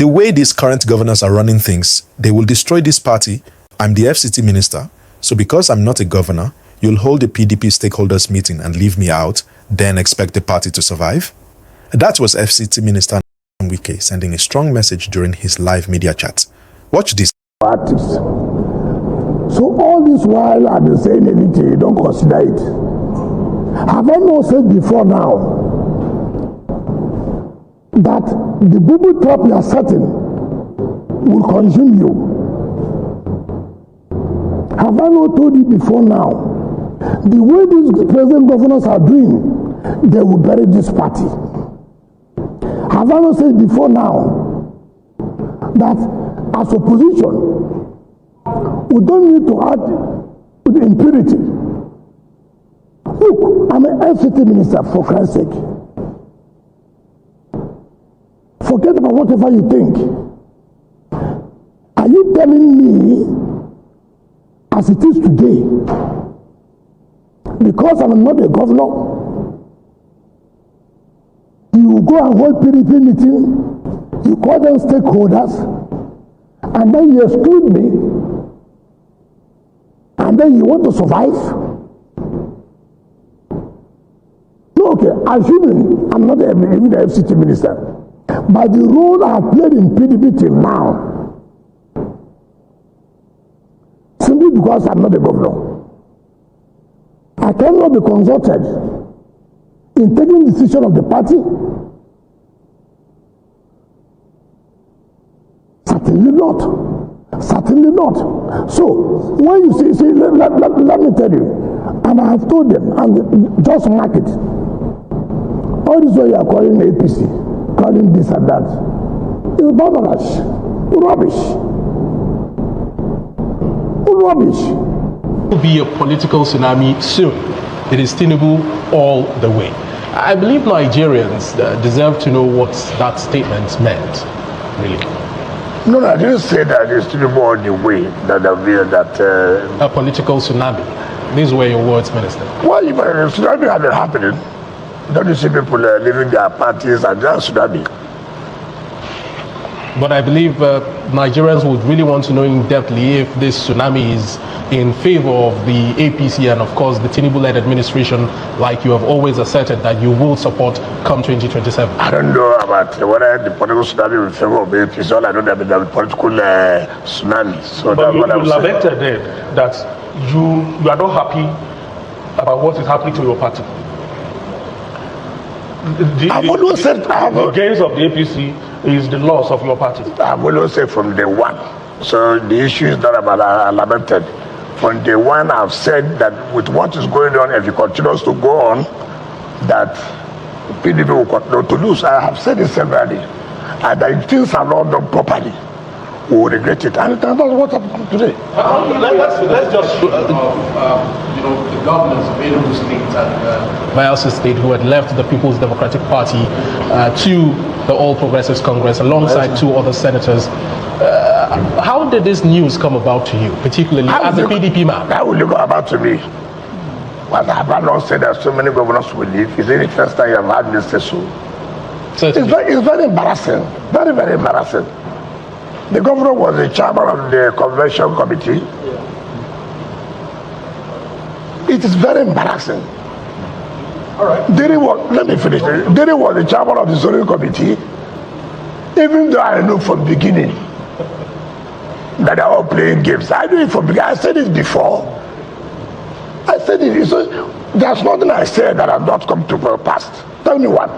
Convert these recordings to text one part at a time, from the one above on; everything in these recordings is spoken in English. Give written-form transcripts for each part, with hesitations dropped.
The way these current governors are running things, they will destroy this party. I'm the FCT minister, so because I'm not a governor, you'll hold a PDP stakeholders meeting and leave me out, then expect the party to survive? That was FCT Minister Wike sending a strong message during his live media chat. Watch this. Artists. So all this while I've been saying anything, you don't consider it. Have I not said before now that the bubble trap you are setting will consume you? Have I not told you before now? The way these present governors are doing, they will bury this party. Have I not said before now that as opposition, we don't need to add with impurity? Look, I'm an FCT minister, for Christ's sake. Forget about whatever you think. Are you telling me, as it is today, because I'm not a governor, you go and hold PDP meeting, you call them stakeholders, and then you exclude me, and then you want to survive? No, okay, assuming I'm not even the FCT minister, but the role I have played in PDP till now, simply because I'm not a governor, I cannot be consulted in taking decision of the party. Certainly not. Certainly not. So when you see let me tell you, and I have told them, and just mark it. All this way you are calling APC, calling this and that, it's barbarous, rubbish. Will be a political tsunami soon. It is TR0UBLE all the way. I believe Nigerians deserve to know what that statement meant, really. No, I didn't say that it's TR0UBLE all the way, that a political tsunami. These were your words, Minister. Well, if a tsunami had been happening, don't you see people leaving their parties and that tsunami? But I believe Nigerians would really want to know in depthly if this tsunami is in favor of the APC and, of course, the TR0UBLE-led administration, like you have always asserted that you will support come 2027. I don't know about whether the political tsunami in favor of the APC. All I know is the political tsunami. So but you lamented then that you are not happy about what is happening to your party. I've always said the gains of the APC is the loss of your party. I've always said from day one. So the issue is not about lamented. From day one, I've said that with what is going on, if it continues to go on, that PDP will continue to lose. I have said it severally. And that if things are not done properly, we will regret it. And that's what happened today. Let's just the governors of Enugu State and Bayelsa State who had left the People's Democratic Party to the All Progressives Congress alongside two other senators. How did this news come about to you, particularly as a PDP man? How will it go about to me? Well, I have not said that so many governors will leave. Is it the first time you have had this say so? It's very embarrassing. Very, very embarrassing. The governor was the chairman of the convention committee. It is very embarrassing. All right. Let me finish. Diri was the chairman of the zoning committee, even though I know from the beginning that they are all playing games. I knew it from the beginning. I said it before. I said it. So there's nothing I said that has not come to pass. Tell me what.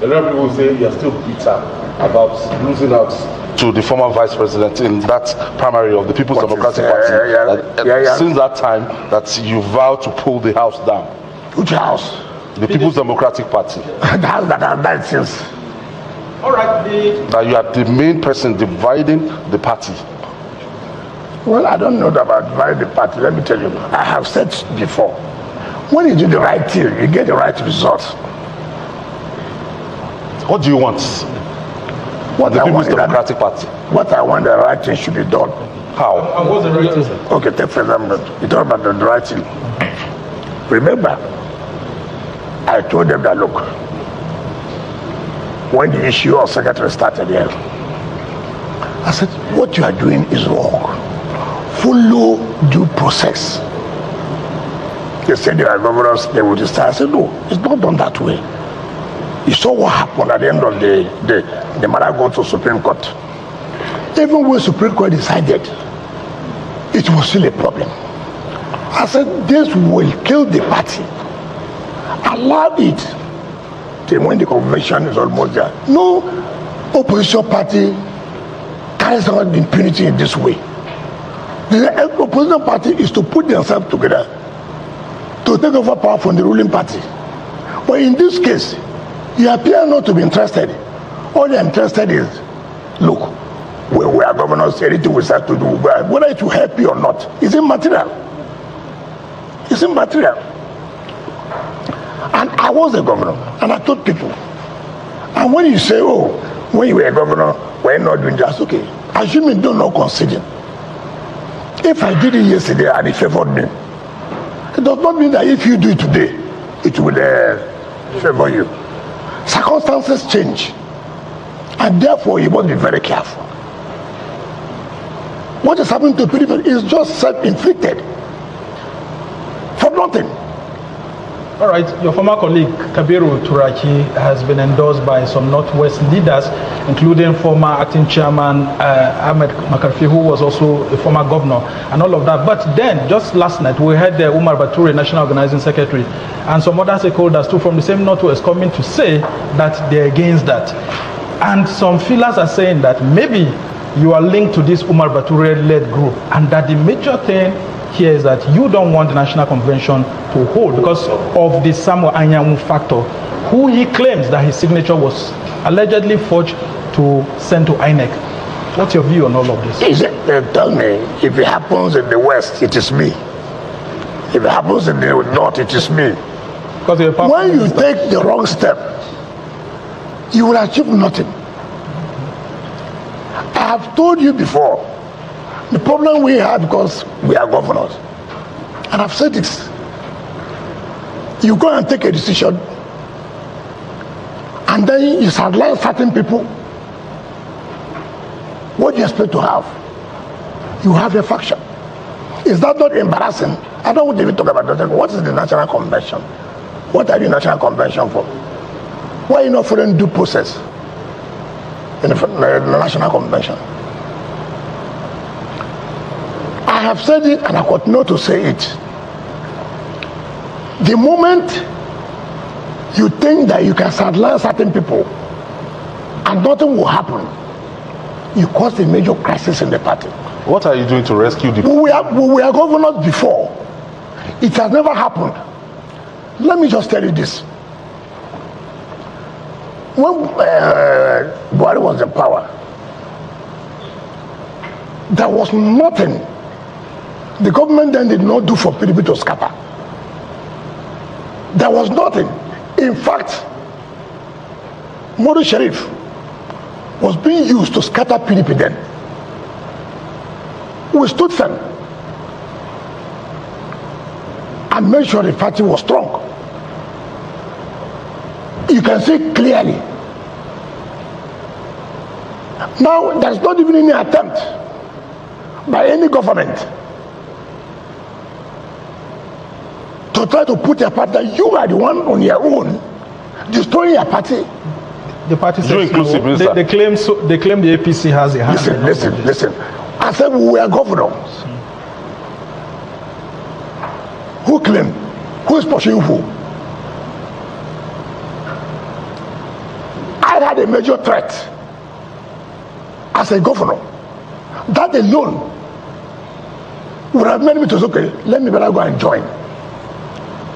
A lot of people say you're still bitter about losing out to the former vice president in that primary of the People's Democratic Party. Since that time that you vowed to pull the house down. Which house? The People's Democratic Party. The house that I've done since. All right. That you are the main person dividing the party. Well, I don't know about dividing the party. Let me tell you. I have said before. When you do the right thing, you get the right result. What do you want? What the People's Democratic Party. What I want, the right thing should be done. How? And what's the right thing? Okay, take for example, you talk about the right thing. Remember, I told them that, look, when the issue of secretary started here, I said, what you are doing is wrong. Follow due process. They said there are governors, they will decide. I said, no, it's not done that way. You saw what happened at the end of the matter got to Supreme Court. Even when Supreme Court decided, it was still a problem. I said, this will kill the party. Allow it till when the convention is almost there. No opposition party carries out impunity in this way. The opposition party is to put themselves together to take over power from the ruling party. But in this case, you appear not to be interested. All you're interested is, look, we are governors, anything we start to do, whether it will help you or not, it's immaterial. It's immaterial. And I was a governor, and I told people. And when you say, oh, when you were a governor, we're not doing that, okay. Assuming don't not conceding. If I did it yesterday and it favored me, it does not mean that if you do it today, it will favor you. Circumstances change, and therefore you must be very careful. What is happening to people is just self-inflicted for nothing. All right, your former colleague Kabiru Turaki has been endorsed by some Northwest leaders, including former acting chairman Ahmed Makarfi, who was also a former governor, and all of that. But then, just last night, we had Umar Bature, National Organizing Secretary, and some other stakeholders too from the same Northwest coming to say that they're against that. And some feelers are saying that maybe you are linked to this Umar Bature-led group, and that the major thing here is that you don't want the National Convention to hold because of the Samuel Anyanwu factor, who he claims that his signature was allegedly forged to send to INEC. What's your view on all of this? Tell me, if it happens in the West, it is me. If it happens in the North, it is me. When you take the wrong step, you will achieve nothing. I have told you before, the problem we have because we are governors, and I've said this, you go and take a decision, and then you sideline certain people. What do you expect to have? You have a faction. Is that not embarrassing? I don't want to even talk about that. What is the National Convention? What are the National Convention for? Why are you not following due process in the National Convention? I have said it and I continue to say it. The moment you think that you can sideline certain people and nothing will happen, you cause a major crisis in the party. What are you doing to rescue the We were governors before. It has never happened. Let me just tell you this. When Buhari was in power, there was nothing the government then did not do for PDP to scatter. There was nothing. In fact, Modu Sharif was being used to scatter PDP then. We stood firm and made sure the party was strong. You can see clearly. Now, there's not even any attempt by any government to try to put your party that you are the one on your own destroying your party. The party says no. They claim the APC has a hand. Listen. I said we are governors. Who claim? Who is pushing who? I had a major threat as a governor. That alone would have made me to say, okay, let me better go and join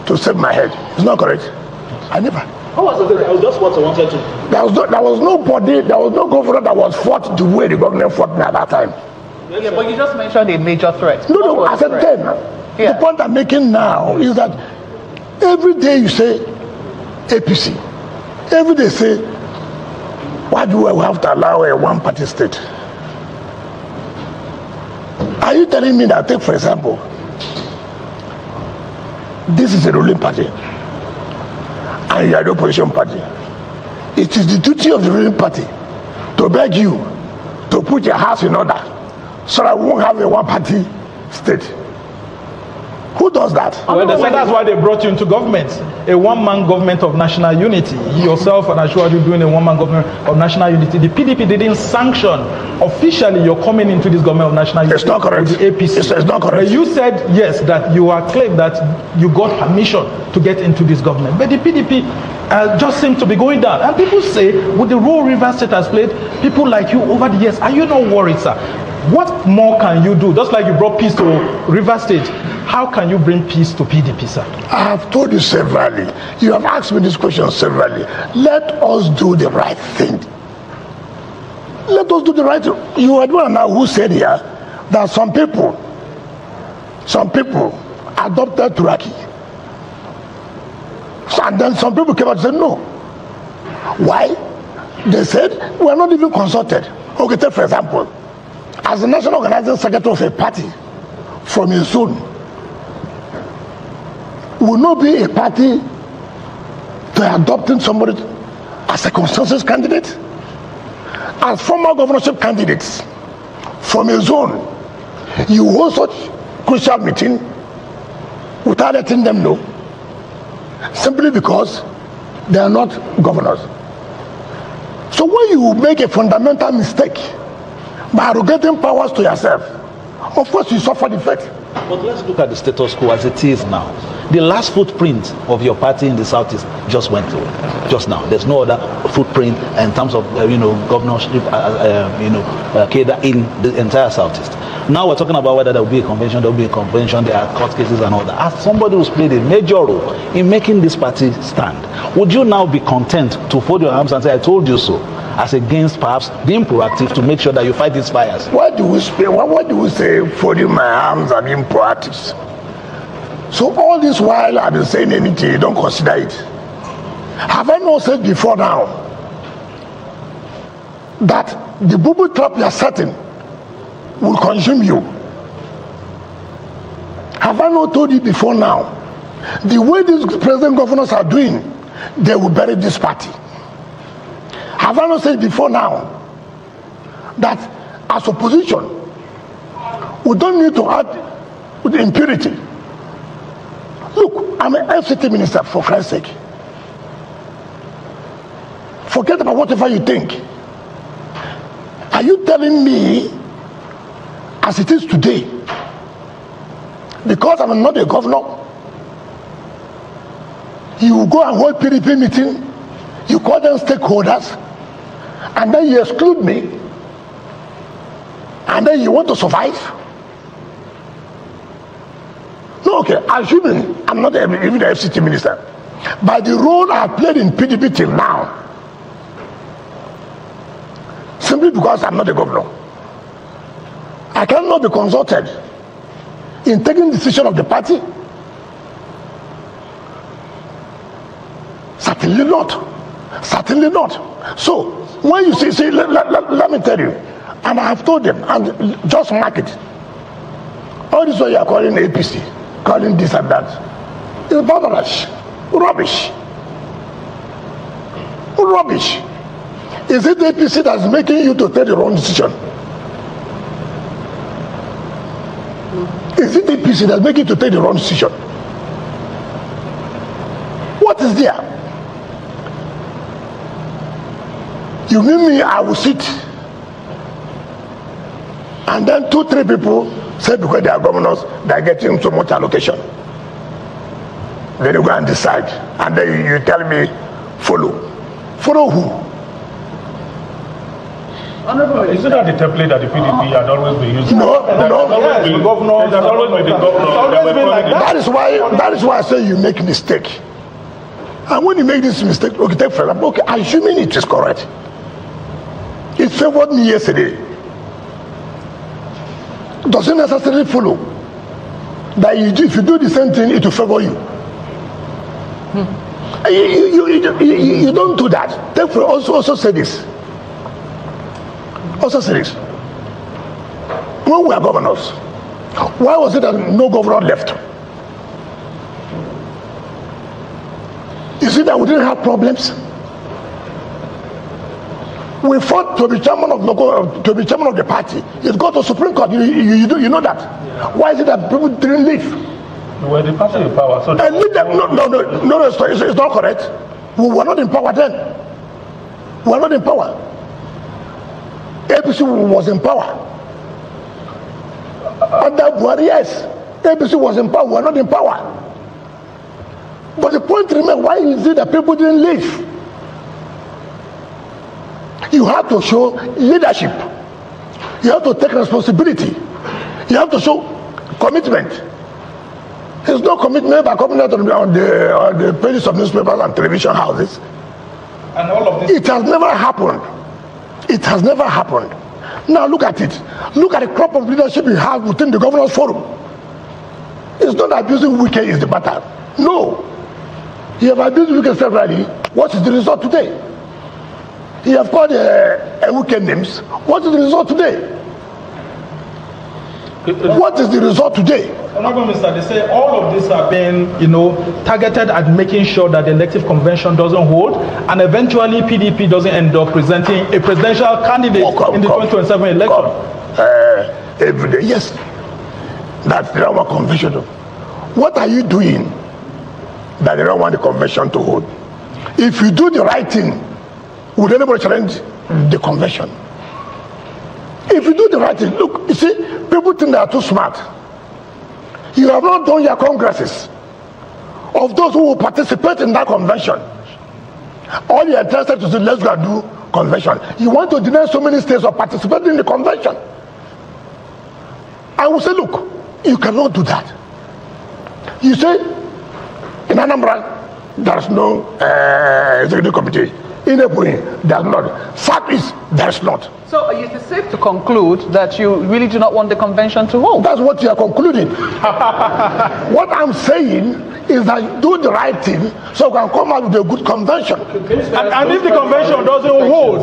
to save my head. It's not correct. I never. How was it? I was just what I wanted to. There was no governor that was fought the way the government fought me at that time. Yeah, but you just mentioned a major threat. No, I said then. Yeah. The point I'm making now is that every day you say APC, every day say, why do we have to allow a one-party state? Are you telling me that, take for example, this is a ruling party and you are the opposition party? It is the duty of the ruling party to beg you to put your house in order so that we won't have a one-party state. Who does that? Well, that's why they brought you into government. A one-man government of national unity. Yourself and Ashwaju doing a one-man government of national unity. The PDP didn't sanction officially you're coming into this government of national unity. It's not correct. With the APC. It's not correct. But you said, yes, that you are claimed that you got permission to get into this government. But the PDP just seems to be going down. And people say, with the role Rivers State has played, people like you over the years, are you not worried, sir? What more can you do? Just like you brought peace to Rivers State, how can you bring peace to PDP, sir? I have told you severally. You have asked me this question severally. Let us do the right thing. Let us do the right thing. You are the one now who said here that some people adopted Turaki. And then some people came out and said no. Why? They said we are not even consulted. Okay, take for example, as the national organizing secretary of a party from a zone, will not be a party to adopting somebody as a consensus candidate. As former governorship candidates from a zone, you hold such crucial meeting without letting them know, simply because they are not governors. So when you make a fundamental mistake by arrogating powers to yourself, of course you suffer the effect. But let's look at the status quo as it is now. The last footprint of your party in the Southeast just went away, just now. There's no other footprint in terms of governorship, cadre in the entire Southeast. Now we're talking about whether there will be a convention, there are court cases and all that. As somebody who's played a major role in making this party stand, would you now be content to fold your arms and say, I told you so, as against perhaps being proactive to make sure that you fight these fires? Why do we say folding my arms and being proactive? So all this while I've been saying anything, you don't consider it. Have I not said before now that the booby trap you are setting will consume you? Have I not told you before now, the way these present governors are doing, they will bury this party? Have I not said before now that as opposition, we don't need to act with impunity? Look, I'm an FCT minister, for Christ's sake. Forget about whatever you think. Are you telling me, as it is today, because I'm not a governor, you will go and hold PDP meeting, you call them stakeholders, and then you exclude me, and then you want to survive? No, okay, assuming I'm not even the FCT minister, by the role I've played in PDP till now, simply because I'm not a governor, I cannot be consulted in taking the decision of the party? Certainly not. Certainly not. So when you see let me tell you, and I have told them, and just mark it, all this what you are calling APC, calling this and that, is barbarous, rubbish. Is it the APC that's making you to take the wrong decision? Is it the APC that's making you to take the wrong decision? What is there? You mean me, I will sit, and then 2-3 people say because they are governors, they are getting so much allocation. Then you go and decide, and then you tell me, follow. Follow who? Isn't that the template that the PDP had always been using? No. That is why I say you make mistake. And when you make this mistake, okay, take for example, okay, assuming it is correct, it favored me yesterday, doesn't necessarily follow that if you do the same thing, it will favor you. You don't do that. Therefore, also say this. When we are governors, why was it that no governor left? Is it that we didn't have problems? We fought to be chairman of the party. It got to Supreme Court. You know that. Why is it that people didn't leave? You were the party in power. So and leave them. No, it's not correct. We were not in power then. We were not in power. APC was in power. Under Buhari, yes. APC was in power. We were not in power. But the point remains, why is it that people didn't leave? You have to show leadership. You have to take responsibility. You have to show commitment. There's no commitment by coming out on the pages of newspapers and television houses. And all of this. It has never happened. It has never happened. Now look at it. Look at the crop of leadership you have within the governors forum. It's not abusing Wike is the matter. No. You have abused Wike severally. What is the result today? You have called Wike names. What is the result today? What is the result today? Honorable Minister, they say all of this have been, targeted at making sure that the elective convention doesn't hold, and eventually PDP doesn't end up presenting a presidential candidate in the 2027 election. Every day, yes. That's the Roma convention. What are you doing that they don't want the convention to hold? If you do the right thing, would anybody challenge the convention? If you do the right thing, look, you see, people think they are too smart. You have not done your congresses of those who will participate in that convention. All you are interested to say, let's go and do convention. You want to deny so many states of participating in the convention. I will say, look, you cannot do that. You say, in Anambra, there's no executive committee. In Ebonyi, there's not. Southeast, there's not. So is it safe to conclude that you really do not want the convention to hold? That's what you are concluding. What I'm saying is that do the right thing so we can come out with a good convention. And if the convention doesn't hold,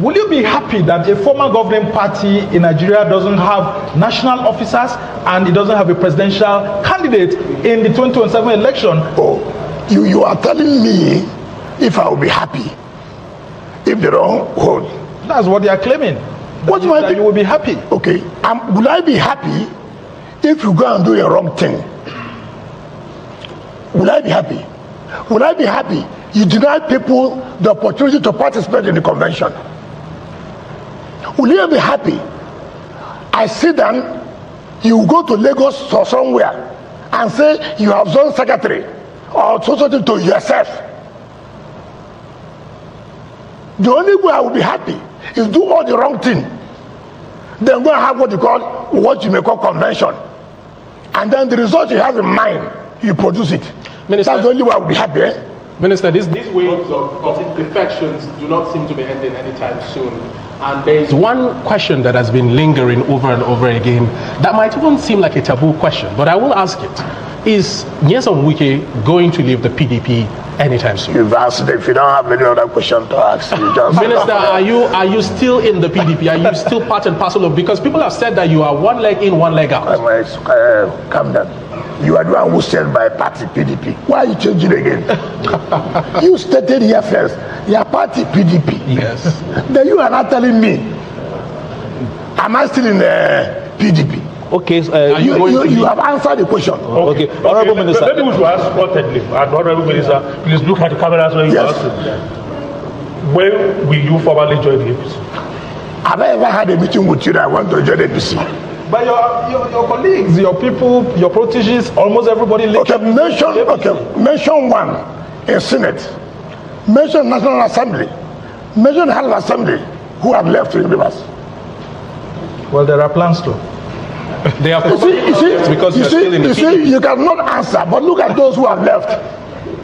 will you be happy that a former governing party in Nigeria doesn't have national officers and it doesn't have a presidential candidate in the 2027 election? Oh, you are telling me if I will be happy if they don't hold. That's what they are claiming. What do I think? You will be happy. Okay, will I be happy if you go and do a wrong thing? Will I be happy? Will I be happy you deny people the opportunity to participate in the convention? Will you be happy I sit down, you go to Lagos or somewhere and say you have zone secretary or something to yourself? The only way I will be happy is do all the wrong thing. Then go and have what you may call convention. And then the result you have in mind, you produce it. Minister, that's the only way I will be happy. Minister, these waves of defections do not seem to be ending anytime soon. And there is one question that has been lingering over and over again that might even seem like a taboo question, but I will ask it. Is Nyesom Wike going to leave the PDP anytime soon? You've asked. If you don't have any other question to ask, you just Minister, are you still in the PDP? Are you still part and parcel of? Because people have said that you are one leg in, one leg out. Calm down. You are the one who said by party PDP. Why are you changing again? You stated here first. Your party PDP. Yes. Then you are not telling me. Am I still in the PDP? Okay, you have answered the question. Okay. Honorable Minister. Maybe we should ask pointedly. And Honorable Minister, please look at the cameras when you ask it. When will you formally join the APC? Have I ever had a meeting with you that I want to join the APC? But your colleagues, your people, your proteges, almost everybody. Mention one in Senate. Mention National Assembly. Mention House of Assembly who have left in Rivers. Well, there are plans to. They have because you're still in the PDP. You cannot answer, but look at those who have left.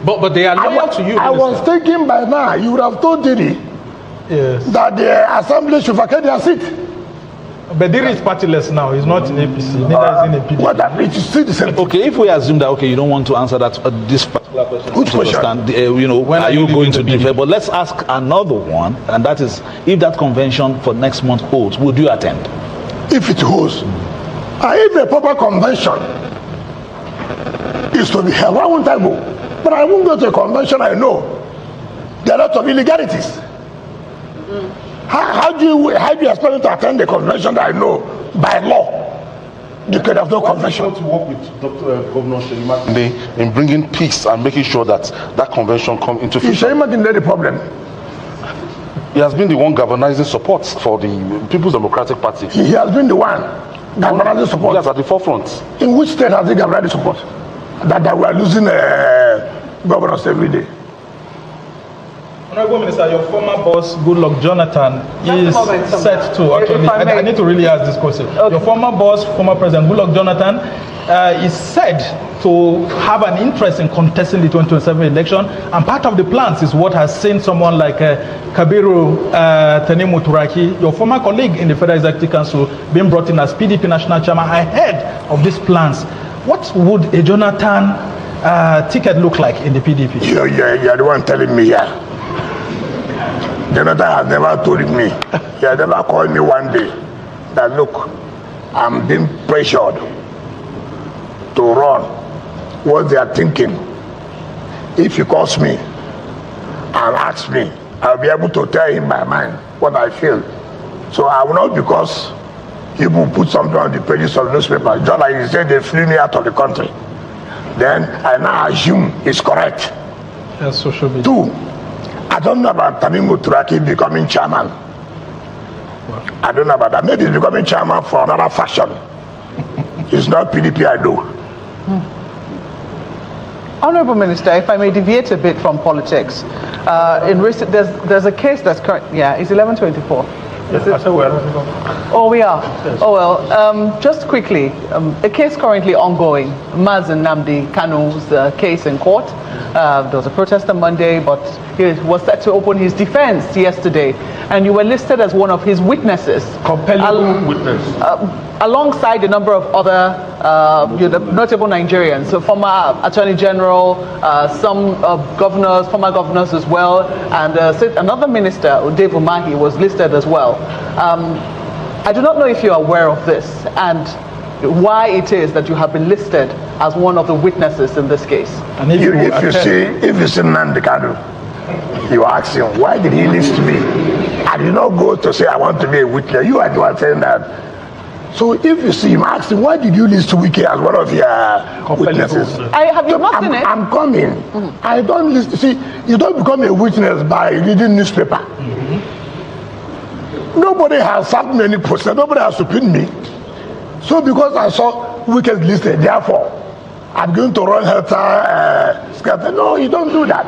But they are loyal to you. I was thinking by now you would have told Didi that the assembly should vacate their seat. But Didi is partyless now. He's not in APC. Neither is in a PDP. It is still the same. Okay, if we assume that you don't want to answer that this particular question. Which question? When are you going to defer? But let's ask another one, and that is, if that convention for next month holds, would you attend? If it holds, if a proper convention is to be held, why won't I go? But I won't go to a convention I know there are lots of illegalities. How do you expect me to attend the convention that I know by law? You could have no convention. To work with Governor Seyi Makinde in bringing peace and making sure that that convention come into fruition. Is Seyi Makinde the problem? He has been the one galvanizing support for the People's Democratic Party. He has been the one galvanizing support. Yes, at the forefront. In which state has he galvanized support? That we are losing governors every day. Honorable Minister, your former boss, Goodluck Jonathan, is set to actually. I need to really ask this question. Okay. Your former boss, former President Goodluck Jonathan, is said to have an interest in contesting the 2027 election, and part of the plans is what has seen someone like Kabiru Tanimu Turaki, your former colleague in the Federal Executive Council, being brought in as PDP National Chairman ahead of these plans. What would a Jonathan ticket look like in the PDP? You're the one telling me here. Jonathan has never told me. He has never called me one day that, look, I'm being pressured to run what they are thinking. If he calls me and asks me, I'll be able to tell him my mind, what I feel. So I will not, because people put something on the pages of the newspaper, just like he said they flew me out of the country. Then I now assume it's correct. Yes, social media. 2, I don't know about Tanimu Turaki becoming chairman. I don't know about that. Maybe he's becoming chairman for another faction. It's not PDP, I do. Honorable Minister, if I may deviate a bit from politics, there's a case that's current. Yeah, it's 11:24. Oh, we are. Yes. Oh well. Just quickly, a case currently ongoing. Mazen Nnamdi Kanu's case in court. There was a protest on Monday, but he was set to open his defense yesterday, and you were listed as one of his witnesses. Compelling witness. Alongside a number of other notable Nigerians, so former Attorney General, some governors, former governors as well, and another minister, Dave Umahi, was listed as well. I do not know if you are aware of this and why it is that you have been listed as one of the witnesses in this case. And if you see Nnamdi Kanu, you ask him, why did he list me? I did not go to say I want to be a witness. You are the one saying that. So if you see him, ask him, why did you list Wike as one of your witnesses? Have you not seen it? I'm coming. Mm-hmm. I don't list. See, you don't become a witness by reading newspaper. Mm-hmm. Nobody has served me any process. Nobody has subpoenaed me. So because I saw Wike listed, therefore, I'm going to run helter-skelter. No, you don't do that.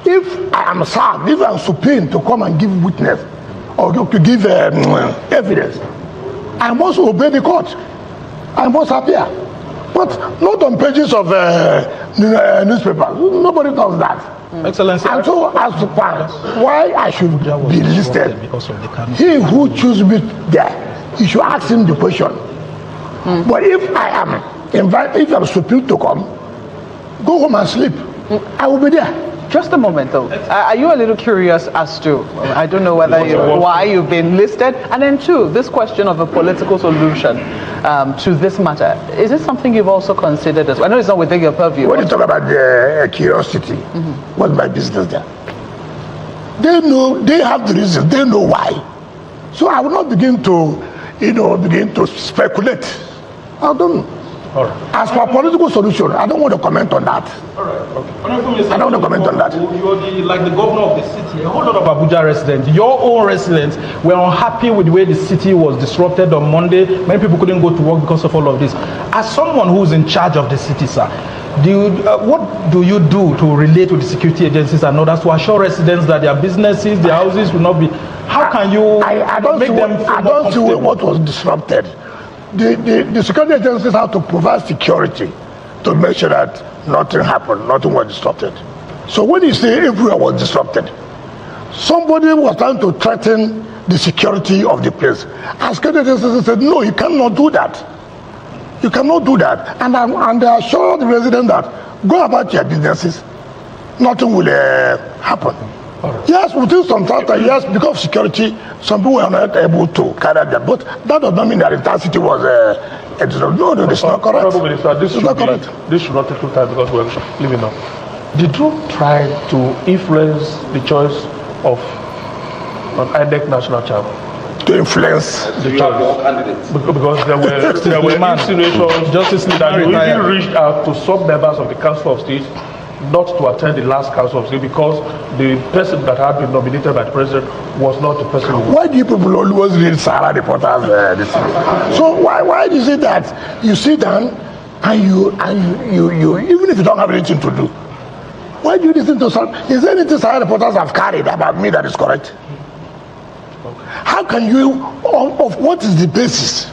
If I am served, if I'm subpoenaed to come and give witness or to give evidence, I must obey the court. I must appear. But not on pages of newspaper. Nobody does that. Excellency. And so as to why I should be listed, he who chooses me there, he should ask him the question. But if I am invited, if I'm supposed to come, go home and sleep. I will be there. Just a moment though. Are you a little curious as to, I don't know whether why you've been listed, and then 2, this question of a political solution to this matter. Is it something you've also considered as well? I know it's not within your purview. When you talk about the curiosity, what's my business there? They know, they have the reasons, they know why. So I will not begin to speculate. I don't know. Right. As for a political solution, I don't want to comment on that. All right. Okay. I don't want to comment on that. You're like the governor of the city. A whole lot of Abuja residents, your own residents, were unhappy with the way the city was disrupted on Monday. Many people couldn't go to work because of all of this. As someone who's in charge of the city, sir, what do you do to relate with the security agencies and others to assure residents that their businesses, their houses will not be? How can you make them feel I don't see what was disrupted. The security agencies have to provide security to make sure that nothing happened, nothing was disrupted. So when you say everywhere was disrupted, somebody was trying to threaten the security of the place. And security agencies said, no, you cannot do that. You cannot do that. And they assured the residents that go about your businesses, nothing will happen. Right. Yes, within some time, yes, because of security, some people were not able to carry that. But that does not mean that the entire city was no, it's not correct. This should not take too time because we're leaving now. Did you try to influence the choice of on INEC national channel? To influence the candidates. Because there were insinuations Justice that you retired. even reached out to some members of the Council of State not to attend the last Council of State because the person that had been nominated by the president was not the person who... Why do you people always read Sahara reporters? So why do you say that you sit down and you even if you don't have anything to do, why do you listen to some? Is there anything Sahara reporters have carried about me that is correct? How can you, of what is the basis?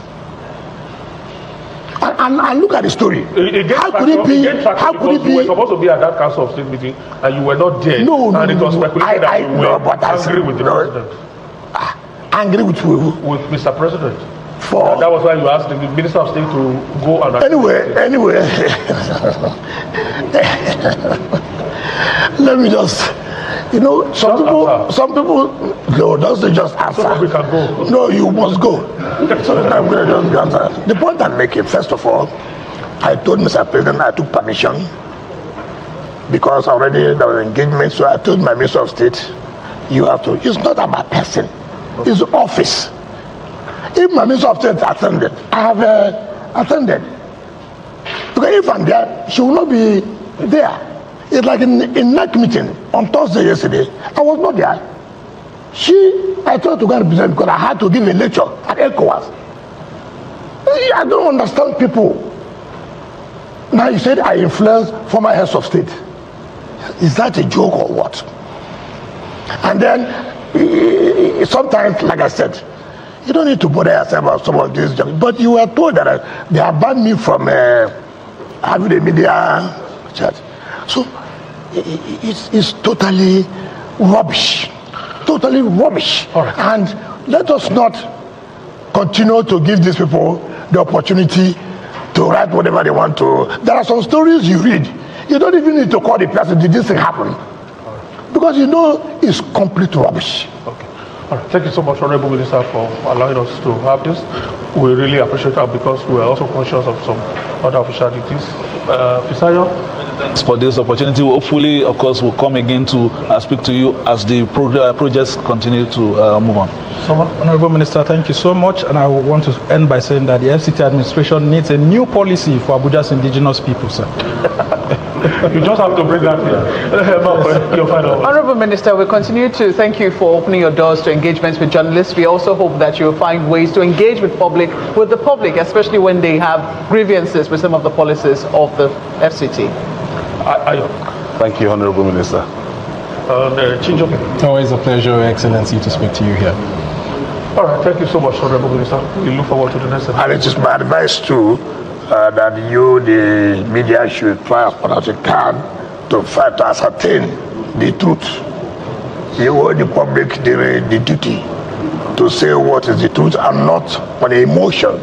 And look at the story. How could it be? How could it be? You were supposed to be at that Council of State meeting and you were not there. No, and it was speculated that you were angry with the president. Angry with who? With Mr. President. For that was why you asked the Minister of State to go and... Anyway. Let me just... You know, some people, no, don't just answer. So we can go. No, you must go. So I'm going to just answer. The point I'm making, first of all, I told Mr. President I took permission because already there was engagement. So I told my Minister of State, you have to. It's not about person, it's office. If my Minister of State attended, I have attended. Because if I'm there, she will not be there. It's like in NAC meeting on Thursday yesterday, I was not there. I tried to go and represent because I had to give a lecture at ECOWAS. I don't understand people. Now you said I influenced former heads of state. Is that a joke or what? And then sometimes, like I said, you don't need to bother yourself about some of these jobs. But you were told that they have banned me from having a media chat. So it's totally rubbish. Totally rubbish. Right. And let us not continue to give these people the opportunity to write whatever they want to. There are some stories you read. You don't even need to call the person, did this thing happen? Because you know it's complete rubbish. Okay. All right. Thank you so much, Honorable Minister, for allowing us to have this. We really appreciate that because we are also conscious of some other official duties. Fisayo? Thanks for this opportunity. Hopefully, of course, we'll come again to speak to you as the projects continue to move on. Honorable Minister, thank you so much. And I want to end by saying that the FCT administration needs a new policy for Abuja's indigenous people, sir. You just have to bring that here. Your final word. Honorable Minister, we continue to thank you for opening your doors to engagements with journalists. We also hope that you'll find ways to engage with the public, especially when they have grievances with some of the policies of the FCT. Thank you, Honorable Minister. Always a pleasure, Your Excellency, to speak to you here. All right, thank you so much, Honorable Minister. We look forward to the next episode. And it is my advice too that you, the media, should try as much as you can to fight to ascertain the truth. You owe the public the duty to say what is the truth and not on emotion,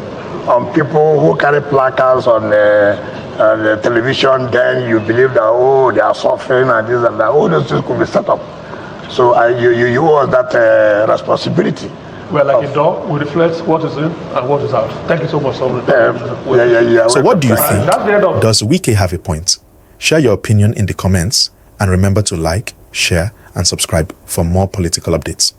on people who carry placards on the television. Then you believe that they are suffering and this and that. All those things could be set up. So you owe that responsibility. Well, like a door, we reflect what is in and what is out. Thank you so much. So what do you think? Does Wike have a point? Share your opinion in the comments and remember to like, share and subscribe for more political updates.